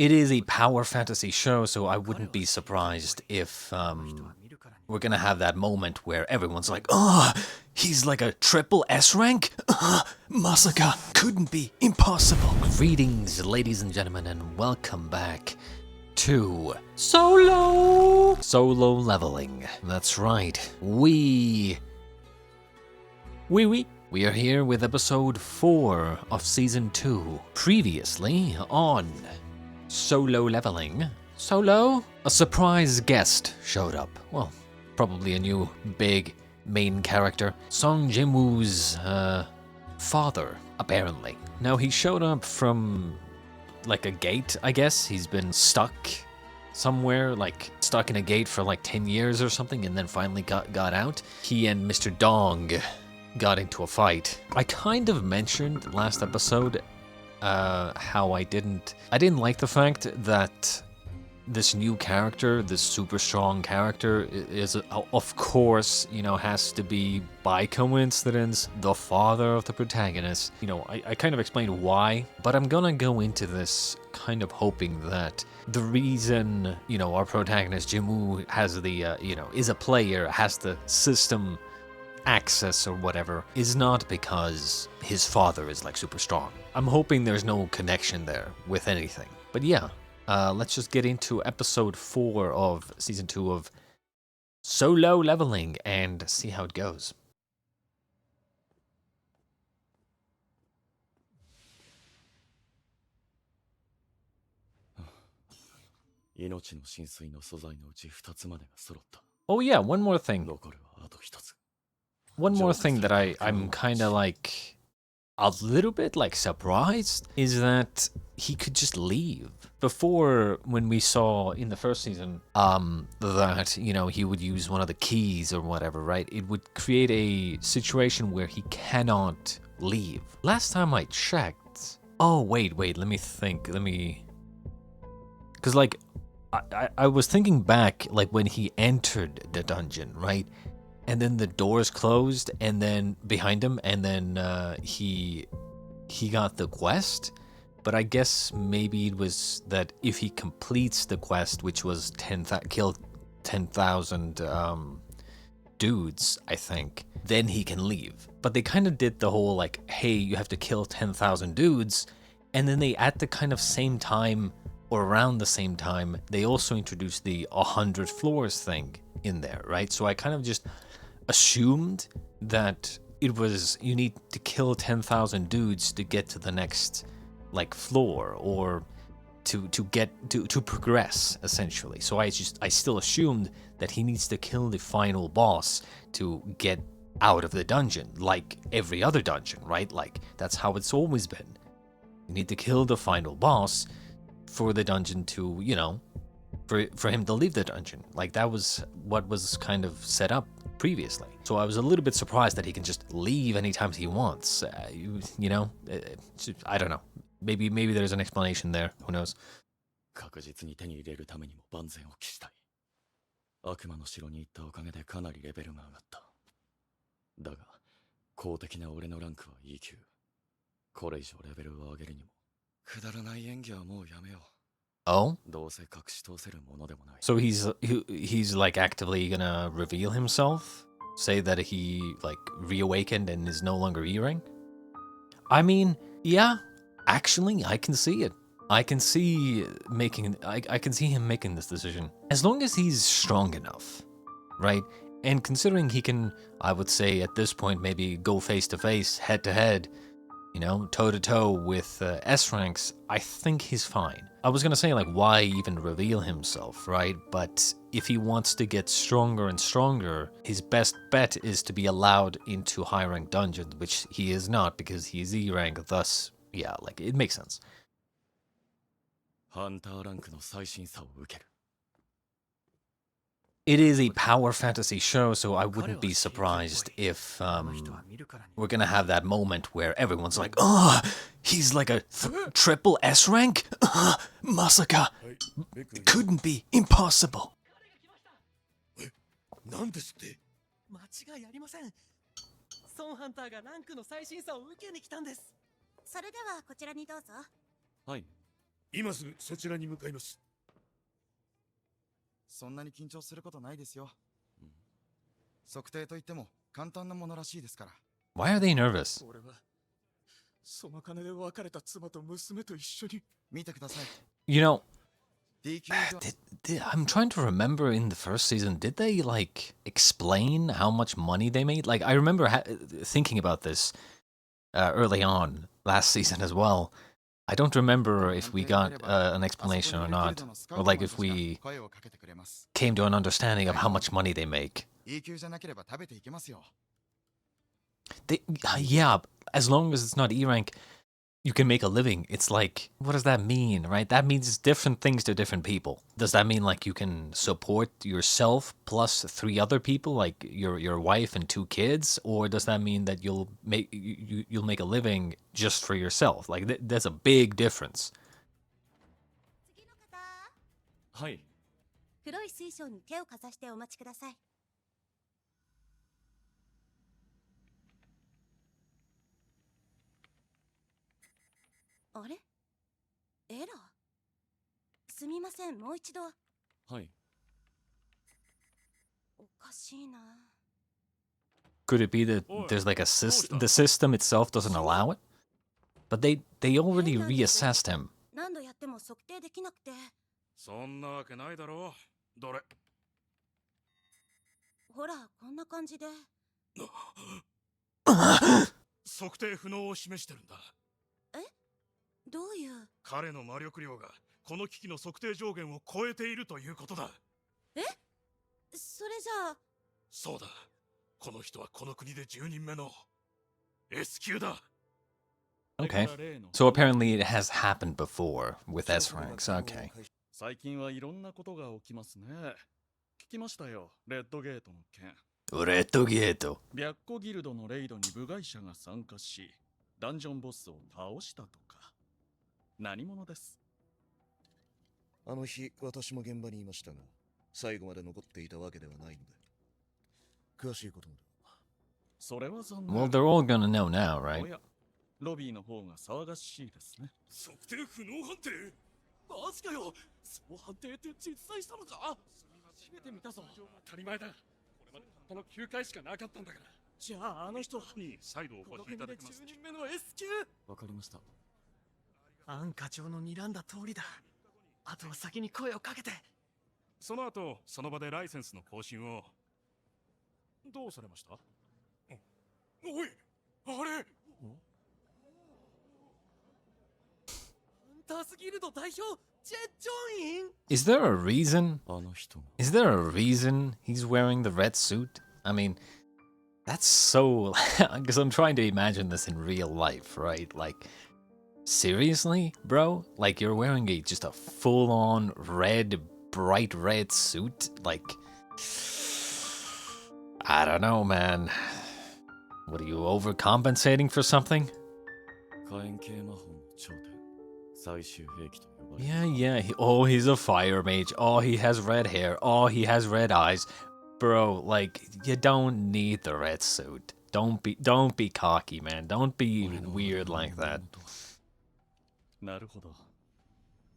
It is a power fantasy show, so I wouldn't be surprised if we're gonna have that moment where everyone's like, "Oh, he's like a triple S rank? Masaka, couldn't be, impossible." Greetings, ladies and gentlemen, and welcome back to Solo Leveling. That's right, we are here with episode 4 of season 2. Previously on Solo Leveling. Solo? A surprise guest showed up. Well, probably a new big main character. Song Jinwoo's father, apparently. Now he showed up from like a gate, I guess. He's been stuck somewhere, like stuck in a gate for like 10 years or something, and then finally got out. He and Mr. Dong got into a fight. I kind of mentioned last episode how I didn't like the fact that this new character, this super strong character, is of course, you know, has to be by coincidence the father of the protagonist. You know, I kind of explained why, but I'm gonna go into this kind of hoping that the reason, you know, our protagonist Jinwoo has the, you know, is a player, has the system access or whatever, is not because his father is like super strong. I'm hoping there's no connection there with anything. But yeah, let's just get into episode 4 of season 2 of Solo Leveling and see how it goes. Oh yeah, one more thing. One more thing that I'm kind of like a little bit like surprised is that he could just leave. Before, when we saw in the first season that, you know, he would use one of the keys or whatever, right? It would create a situation where he cannot leave. Last time I checked, oh wait, let me think. Because like I was thinking back, like when he entered the dungeon, right? And then the doors closed, and then behind him, and then he got the quest. But I guess maybe it was that if he completes the quest, which was kill 10,000 dudes, I think, then he can leave. But they kind of did the whole like, hey, you have to kill 10,000 dudes, and then they at the kind of same time or around the same time, they also introduced the 100 floors thing in there, right? So I kind of just assumed that it was you need to kill 10,000 dudes to get to the next like floor, or to progress essentially. So I still assumed that he needs to kill the final boss to get out of the dungeon, like every other dungeon, right? Like that's how it's always been. You need to kill the final boss for the dungeon to, you know, for him to leave the dungeon. Like that was what was kind of set up previously. So I was a little bit surprised that he can just leave anytime he wants. You know, I don't know. Maybe there's an explanation there. Who knows? 確実に手に入れるためにも万全を期したい。悪魔の城に行ったおかげでかなりレベルが上がった。だが、公的な俺のランクは E 級。これ以上レベルを上げるにも、くだらない演技はもうやめよう。Oh? どうせ隠し通せるものでもない。 So he's like actively gonna reveal himself? Say that he like reawakened and is no longer E-rank? I mean, yeah, actually I can see it. I can see I can see him making this decision. As long as he's strong enough, right? And considering he can, I would say at this point, maybe go face to face, head to head, you know, toe to toe with S ranks, I think he's fine. I was gonna say, like, why even reveal himself, right? But if he wants to get stronger and stronger, his best bet is to be allowed into high rank dungeons, which he is not because he's E rank, thus, yeah, like, it makes sense. ハンターランクの最新さを受ける。 It is a power fantasy show, so I wouldn't be surprised if we're gonna have that moment where everyone's like, "Oh, he's like a triple S rank? Masaka, couldn't be, impossible." なんですって？間違いありません。ソンハンターがランクの最新さを受けに来たんです。それではこちらにどうぞ。はい。今すぐそちらに向かいます。そんなに緊張することないですよ。測定といっても簡単なものらしいですから。Why are they nervous? 俺はその金で別れた妻と娘と一緒に。見てください。You know, DQ 上 I'm trying to remember in the first season, did they like explain how much money they made? Like, I remember thinking about this early on last season as well. I don't remember if we got an explanation or not, or like if we came to an understanding of how much money they make. EQ じゃなければ食べていけますよ。 Yeah, as long as it's not E rank, you can make a living. It's like, what does that mean, right? That means different things to different people. Does that mean like you can support yourself plus 3 other people, like your wife and 2 kids, or does that mean that you'll make a living just for yourself? Like there's a big difference. 次の方、はい。黒い水晶に手をかざしてお待ちください。あれ？エラー？すみません、もう一度。はい。おかしいな。Could it be that there's like the system itself doesn't allow it? But they already reassessed him. 何度やっても測定できなくて。そんなわけないだろう。どれ？ほら、こんな感じで。測定不能を示してるんだ。どういう？彼の魔力量がこの機器の測定上限を超えているということだ。え？それじゃあ。そうだ。この人はこの国で10人目の S 級だ。 Okay. So apparently it has happened before with S ranks. Okay. 最近はいろんなことが起きますね。聞きましたよ、レッドゲートの件。レッドゲート。白虎ギルドのレイドに部外者が参加し、ダンジョンボスを倒したとか。何者です？あの日、私も現場にいましたが、最後まで残っていたわけではないので、詳しいことまでは。それは残念。Well, they're all gonna know now, お right? や、ロビーの方が騒がしいですね。測定不能判定？マジかよ。その判定って実在したのか？初めて見たぞ。当たり前だ。これまでたったの9回しかなかったんだから。じゃああの人に再度お越しいただきます。10人目の S 級。わかりました。アン課長の睨んだ通りだ。あとは先に声をかけて。その後、その場でライセンスの更新を。どうされました？おい、あれ。ハンタースギルド代表、ジェ・ジョンイン。 Is there a reason? あの人が。Is there a reason he's wearing the red suit? I mean, that's so... Because I'm trying to imagine this in real life, right? Like, seriously, bro? Like, you're wearing just a full-on red, bright red suit? Like, I don't know, man. What are you, overcompensating for something? 火炎系魔法の頂点、最終兵器と呼ばれる。 Yeah. Oh, he's a fire mage. Oh, he has red hair. Oh, he has red eyes. Bro, like, you don't need the red suit. Don't be cocky, man. Don't be weird like that. なるほど。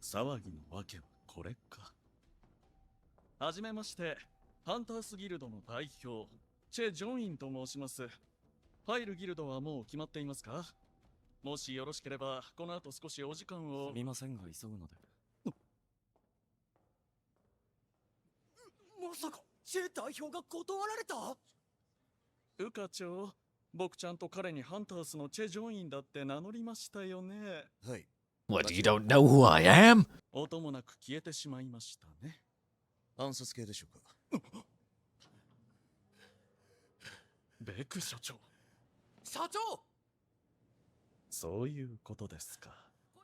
騒ぎのわけはこれか。はじめまして、ハンタースギルドの代表、チェ・ジョンインと申します。入るギルドはもう決まっていますか？もしよろしければ、この後少しお時間を。すみませんが、急ぐので。まさか、チェ代表が断られた？ウ課長、僕ちゃんと彼にハンタースのチェ・ジョンインだって名乗りましたよね。はい。 What, you don't know who I am? 音もなく消えてしまいましたね。暗殺系でしょうか。ベク社長。社長！そういうことですか。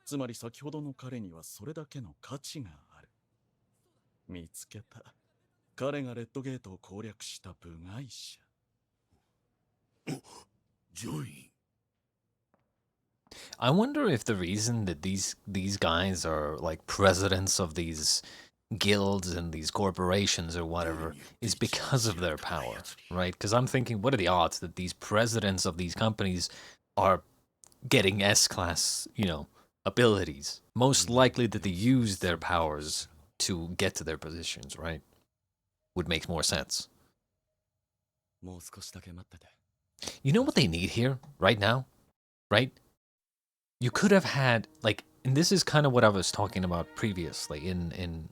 つまり先ほどの彼にはそれだけの価値がある。見つけた。彼がレッドゲートを攻略した部外者。ジョイン。 I wonder if the reason that these guys are like presidents of these guilds and these corporations or whatever is because of their power, right? Because I'm thinking, what are the odds that these presidents of these companies are getting S-class, you know, abilities. Most likely that they use their powers to get to their positions, right? Would make more sense. もう少しだけ待ってて。 You know what they need here, right now? Right? You could have had, like, and this is kind of what I was talking about previously in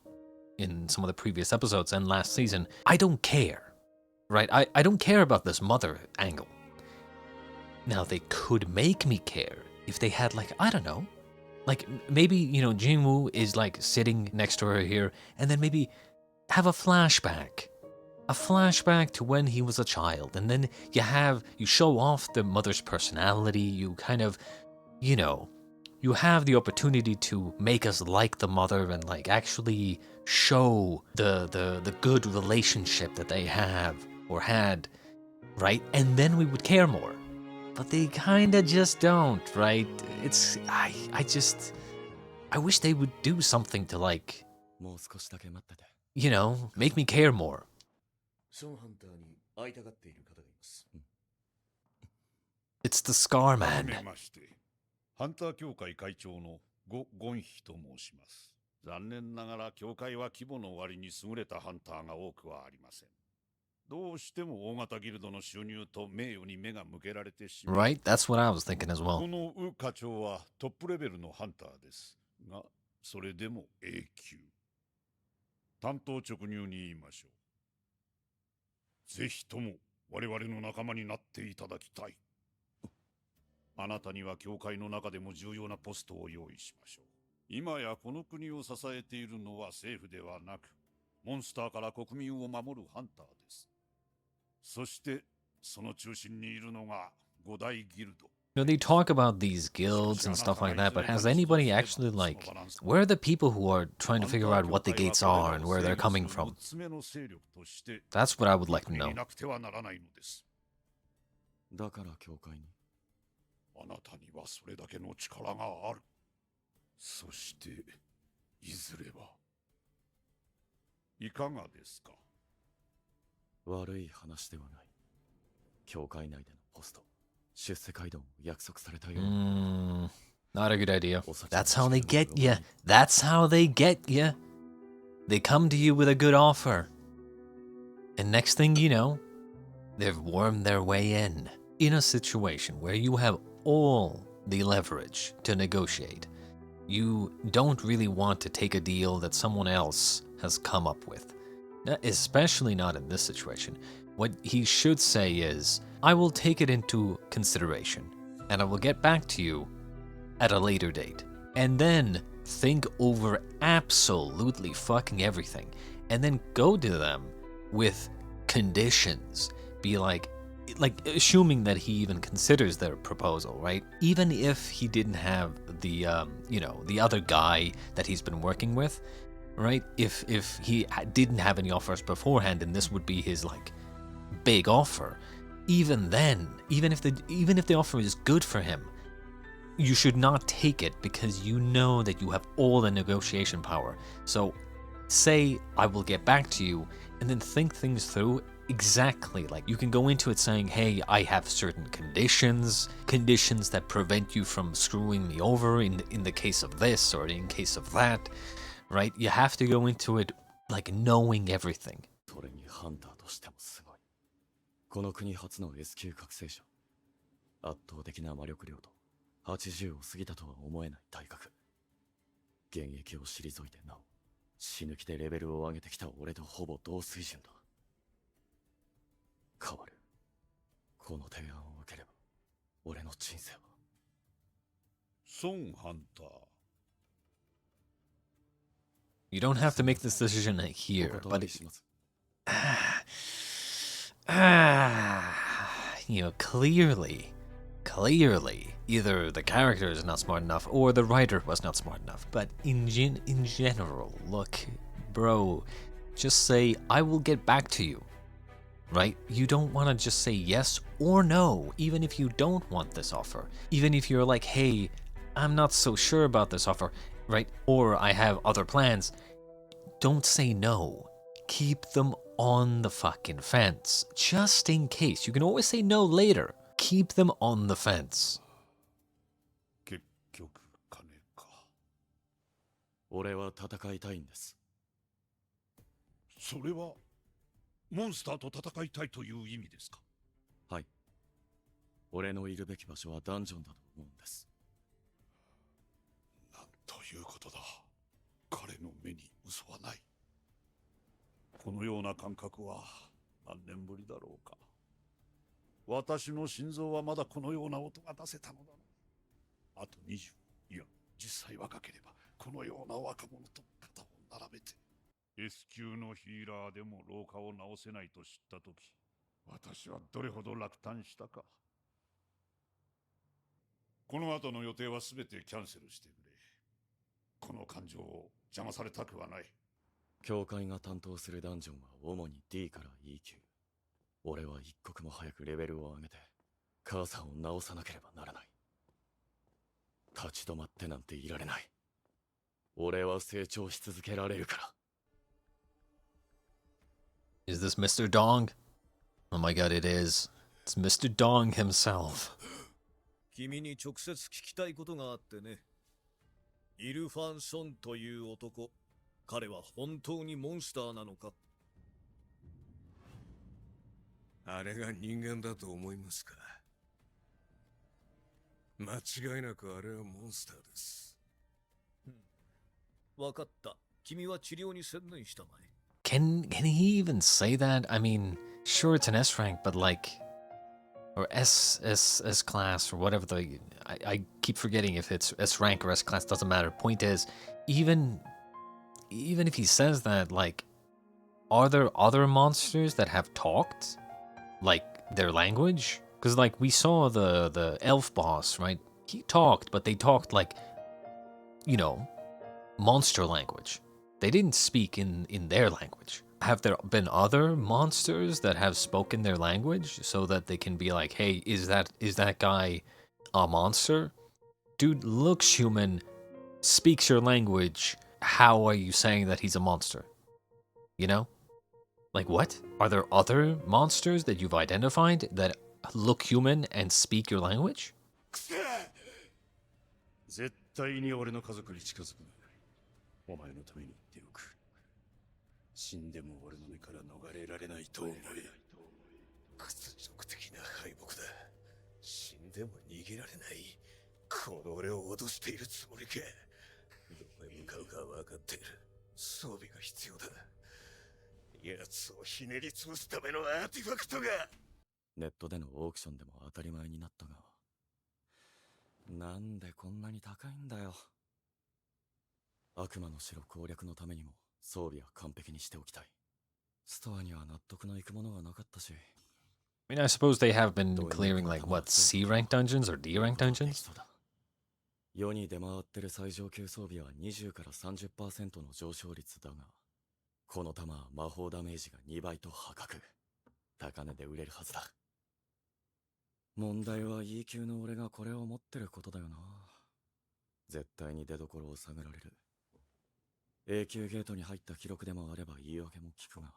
some of the previous episodes and last season. I don't care, right? I don't care about this mother angle. Now, they could make me care if they had, like, I don't know, like, maybe, you know, Jinwoo is, like, sitting next to her here, and then maybe have a flashback. A flashback to when he was a child, and then you show off the mother's personality, you kind of, you know, you have the opportunity to make us like the mother and, like, actually show the good relationship that they have or had, right? And then we would care more. But they kinda just don't, right? I wish they would do something to, like, もう少しだけ待ってて。 you know, make me care more. ショーンハンターに会いたがっている方がいます。 It's the Scar はじ Man. めまして。ハンター協会会長のゴンヒと申します。残念ながら協会は規模の割に優れたハンターが多くはありません。どうしても大型ギルドの収入と名誉に目が向けられてしまう。 Right? That's what I was thinking as こ well. のウ課長はトップレベルのハンターです。が、それでも A 級。担当直入に言いましょう。ぜひとも我々の仲間になっていただきたい。あなたには教会の中でも重要なポストを用意しましょう。今やこの国を支えているのは政府ではなく、モンスターから国民を守るハンターです。そしてその中心にいるのが5大ギルド。 You know, they talk about these guilds and stuff like that, but has anybody actually, like, where are the people who are trying to figure out what the gates are and where they're coming from? That's what I would like to know. だから教会に。 あなたにはそれだけの力がある。そしていずれはいかがですか。悪い話ではない。教会内でのポスト、出世街道も約束されたように。 Not a good idea. That's how they get you. That's how they get you. They come to you with a good offer. And next thing you know, they've wormed their way in a situation where you have all the leverage to negotiate. You don't really want to take a deal that someone else has come up with. Especially not in this situation. What he should say is, I will take it into consideration, and I will get back to you at a later date. And then think over absolutely fucking everything, and then go to them with conditions. Be like assuming that he even considers their proposal, right? Even if he didn't have the the other guy that he's been working with, right? If he didn't have any offers beforehand, and this would be his, like, big offer, even then, even if the offer is good for him, you should not take it because you know that you have all the negotiation power. So say, I will get back to you, and then think things through exactly. Like, you can go into it saying, hey, I have certain conditions that prevent you from screwing me over in the case of this or in case of that, right? You have to go into it, like, knowing everything. それにハンターとしてもすごい。この国初の S 級覚醒者。圧倒的な魔力量と80を過ぎたとは思えない体格。現役を退いてなお、死ぬ気でレベルを上げてきた俺とほぼ同水準だ。変わる。この提案を受ければ、俺の人生は。ソンハンター。 You don't have to make this decision here, but you know, clearly, either the character is not smart enough or the writer was not smart enough. But in general, look, bro, just say, I will get back to you, right? You don't want to just say yes or no, even if you don't want this offer. Even if you're like, hey, I'm not so sure about this offer, right? Or I have other plans. Don't say no. Keep them on the fucking fence, just in case. You can always say no later. Keep them on the fence. 結局金か。俺は戦いたいんです。それはモンスターと戦いたいという意味ですか？はい。俺のいるべき場所はダンジョンだと思うんです。なんということだ。彼の目に嘘はない。このような感覚は何年ぶりだろうか。私の心臓はまだこのような音が出せたのだな。あと20、いや10歳若ければこのような若者と肩を並べて。S 級のヒーラーでも老化を治せないと知ったとき、私はどれほど落胆したか。この後の予定はすべてキャンセルしてくれ。この感情を邪魔されたくはない。教会が担当するダンジョンは主に D から E 級。俺は一刻も早くレベルを上げて母さんを治さなければならない。立ち止まってなんていられない。俺は成長し続けられるから。Is this Mr. Dong? Oh my god, it is. It's Mr. Dong himself. 君に直接聞きたいことがあってね。イルファン・ソンという男、彼は本当にモンスターなのか？あれが人間だと思いますか？間違いなくあれはモンスターです。わかった。君は治療に専念したまえ。Can he even say that? I mean, sure it's an S rank, but like, or S class or whatever the I keep forgetting if it's S rank or S class, doesn't matter. Point is, even if he says that, like, are there other monsters that have talked, like their language? Because like we saw the elf boss, right? He talked, but they talked like, you know, monster language. They didn't speak in their language. Have there been other monsters that have spoken their language so that they can be like, hey, is that guy a monster? Dude looks human, speaks your language. How are you saying that he's a monster? You know? Like what? Are there other monsters that you've identified that look human and speak your language? 絶対に俺の家族に近づくな。お前のために言っておく。死んでも俺の目から逃れられないと思え。屈辱的な敗北だ。死んでも逃げられない。この俺を脅しているつもりか。どこへ向かうか分かっている。装備が必要だ。奴をひねり潰すためのアーティファクトが。ネットでのオークションでも当たり前になったが、なんでこんなに高いんだよ。悪魔の城攻略のためにも装備は完璧にしておきたい。ストアには納得のいくものがなかったし。I mean, I suppose they have been clearing like what, C rank dungeons or D rank dungeons? 世に出回ってる最上級装備は20から 30% の上昇率だが、この弾は魔法ダメージが2倍と破格。高値で売れるはずだ。問題は E 級の俺がこれを持ってることだよな。絶対に出所を探られる。A 級ゲートに入った記録でもあれば言い訳も聞くが、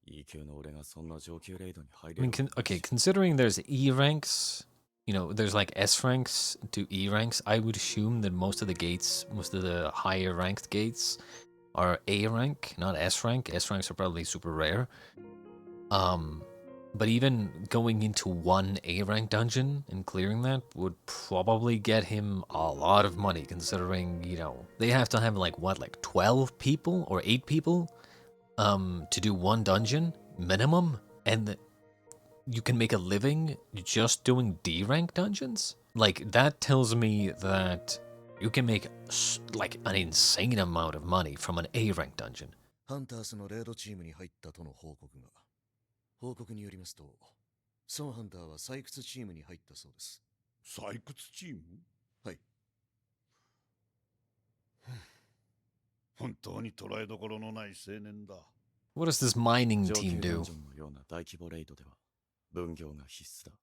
E 級の俺がそんな上級レイドに入れる。Okay, considering there's E ranks, you know, there's like S ranks to E ranks, I would assume that most of the gates, most of the higher ranked gates are A rank, not S rank. S ranks are probably super rare. But even going into one A rank dungeon and clearing that would probably get him a lot of money, considering, you know, they have to have like what, like 12 people or 8 people to do one dungeon minimum, and you can make a living just doing D rank dungeons? Like, that tells me that you can make like an insane amount of money from an A rank dungeon. ハンタースのレードチームに入ったとの報告が。報告によりますと、ソンハンターは採掘チームに入ったそうです。採掘チーム？はい。本当に捉えどころのない青年だ。What does this mining 上級 team ダ do? ンジョンのような大規模レイドでは分業が必須だ。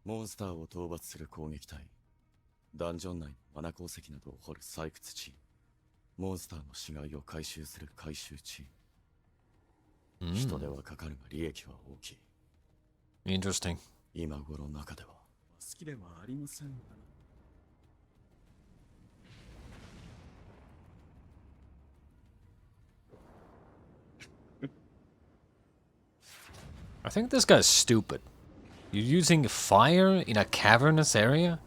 モンスターを討伐する攻撃隊、ダンジョン内のマナ鉱石などを掘る採掘チーム、モンスターの死骸を回収する回収チーム。人手はかかるが利益は大きい。Interesting. 今頃中では好きではありません。 い I think this guy's stupid. You're using fire in a cavernous area?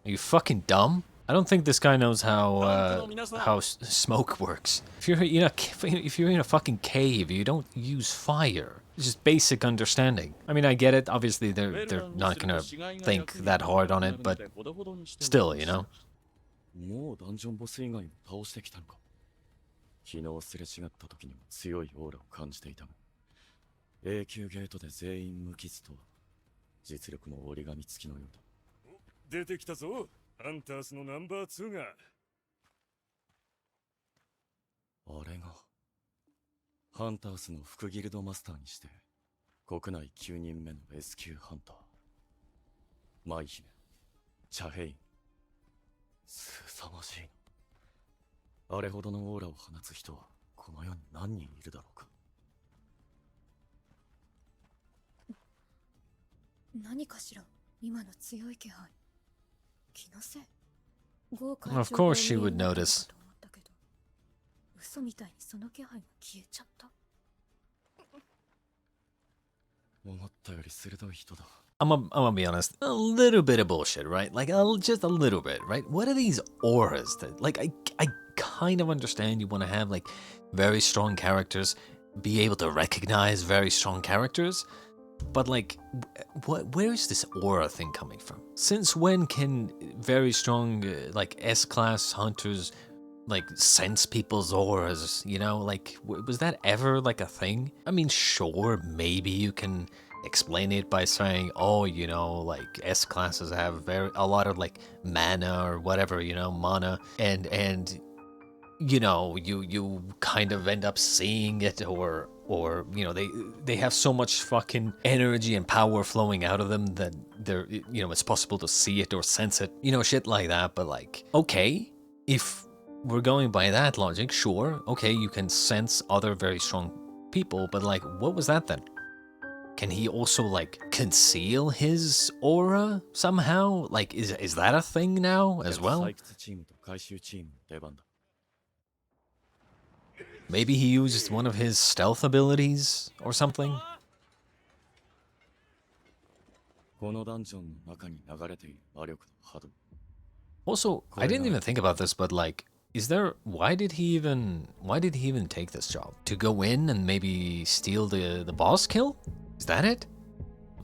Are you fucking dumb? I don't think this guy knows how smoke works. If you're in a fucking cave, you don't use fire. It's just basic understanding. I mean, I get it. Obviously, they're not gonna think that hard on it, but still, you know. もうダンジョンボス以外も倒してきたのか。昨日すれ違った時にも強いオーラを感じていたが、永久ゲートで全員無傷とは実力も折り紙付きのようだ。出てきたぞ、ハンタースのナンバー2が。あれがハンタースの副ギルドマスターにして国内9人目の S 級ハンター。舞姫、チャヘイン。凄まじいな。あれほどのオーラを放つ人はこの世に何人いるだろうか。何かしら、今の強い気配。気のせい。 Of course she would notice. 嘘みたいにその気配が消えちゃった。思ったより鋭い人だ。I'm gonna be honest, a little bit of bullshit, right? Like, just a little bit, right? What are these auras that, like, I kind of understand you want to have, like, very strong characters, be able to recognize very strong characters, but, like, where is this aura thing coming from? Since when can very strong, like, S-class hunters, like, sense people's auras, you know? Like, was that ever, like, a thing? I mean, sure, maybe you can explain it by saying, oh, you know, like S-classes have a lot of like mana or whatever, you know, mana, and you know, you kind of end up seeing it, or you know, they have so much fucking energy and power flowing out of them that they're, you know, it's possible to see it or sense it, you know, shit like that. But like, okay, if we're going by that logic, sure, okay, you can sense other very strong people, but like, what was that then? Can he also, like, conceal his aura somehow? Like, is that a thing now as well? Maybe he used one of his stealth abilities or something? Also, I didn't even think about this, but like, why did he even take this job? To go in and maybe steal the boss kill? Is that it?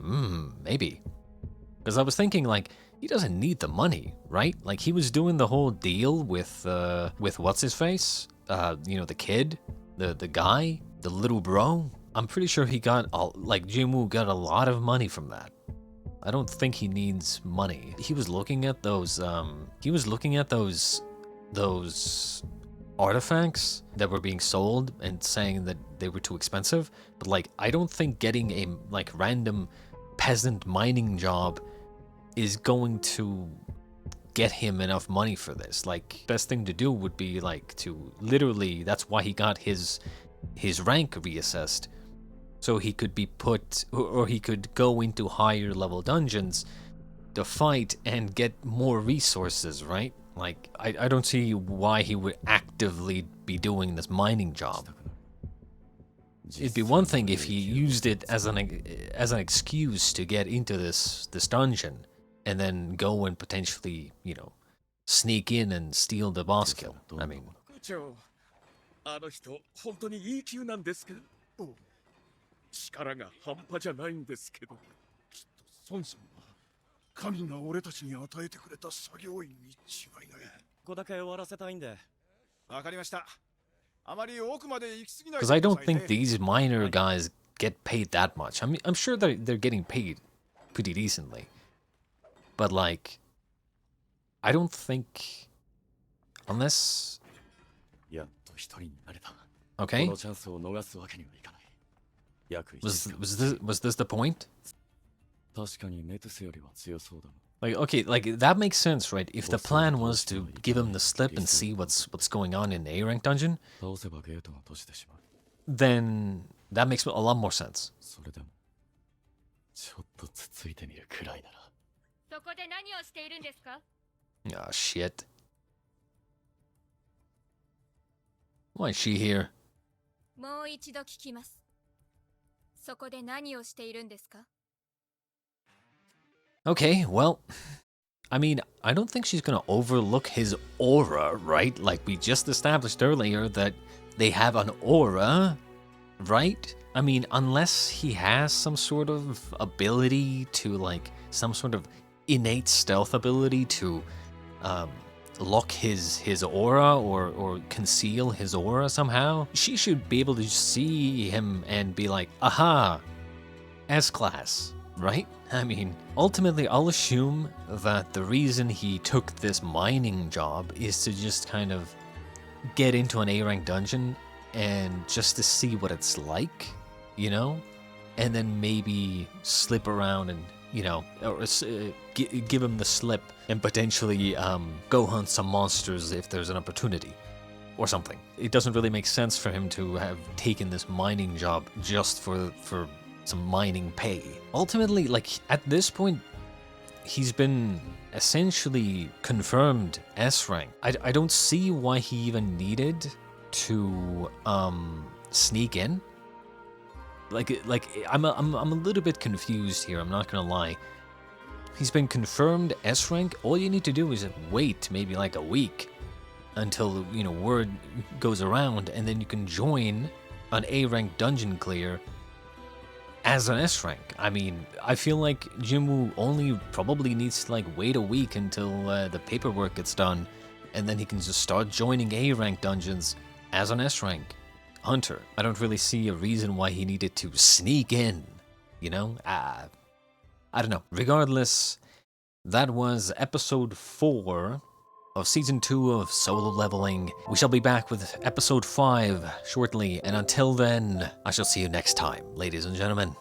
Maybe. Because I was thinking, like, he doesn't need the money, right? Like, he was doing the whole deal with what's-his-face? You know, the kid? The guy? The little bro? I'm pretty sure he got, like, Jinwoo got a lot of money from that. I don't think he needs money. He was looking at those artifacts that were being sold and saying that they were too expensive, but like, I don't think getting a like random peasant mining job is going to get him enough money for this. Like, best thing to do would be like to literally, that's why he got his rank reassessed, so he could be put, or he could go into higher level dungeons to fight and get more resources, right? Like, I don't see why he would actively be doing this mining job. It'd be one thing if he used it as an excuse to get into this dungeon, and then go and potentially, you know, sneak in and steal the boss kill. I mean, あの人本当にいい級なんですか？力が半端じゃないんですけど。きっと孫さんは神が俺たちに与えてくれた作業員に違いない。ここだけ終わらせたいんで。わかりました。あまり奥まで行き過ぎない。 because I don't think these minor guys get paid that much. I'm sure they're getting paid pretty decently, but like, I don't think, unless. Okay. Was this the point? Like, okay, like that makes sense, right? If the plan was to give him the slip and see what's going on in the A rank dungeon, then that makes a lot more sense. Ah, shit. Why is she here? そこで何をしているんですか? Okay, well, I mean, I don't think she's gonna overlook his aura, right? Like we just established earlier that they have an aura, right? I mean, unless he has some sort of ability to, like, some sort of innate stealth ability to lock his aura or conceal his aura somehow, she should be able to see him and be like, aha, S-class, right? I mean, ultimately, I'll assume that the reason he took this mining job is to just kind of get into an A-rank dungeon and just to see what it's like, you know? And then maybe slip around and, you know, or give him the slip and potentially go hunt some monsters if there's an opportunity or something. It doesn't really make sense for him to have taken this mining job just for some mining pay. Ultimately, like, at this point, he's been essentially confirmed S rank. I don't see why he even needed to sneak in. Like I'm a little bit confused here, I'm not gonna lie. He's been confirmed S rank. All you need to do is wait maybe like a week until, you know, word goes around, and then you can join an A rank dungeon clear as an S rank. I mean, I feel like Jinwoo only probably needs to, like, wait a week until the paperwork gets done, and then he can just start joining A rank dungeons as an S rank hunter. I don't really see a reason why he needed to sneak in, you know? I don't know. Regardless, that was episode 4 of season 2 of Solo Leveling. We shall be back with episode 5 shortly, and until then, I shall see you next time, ladies and gentlemen.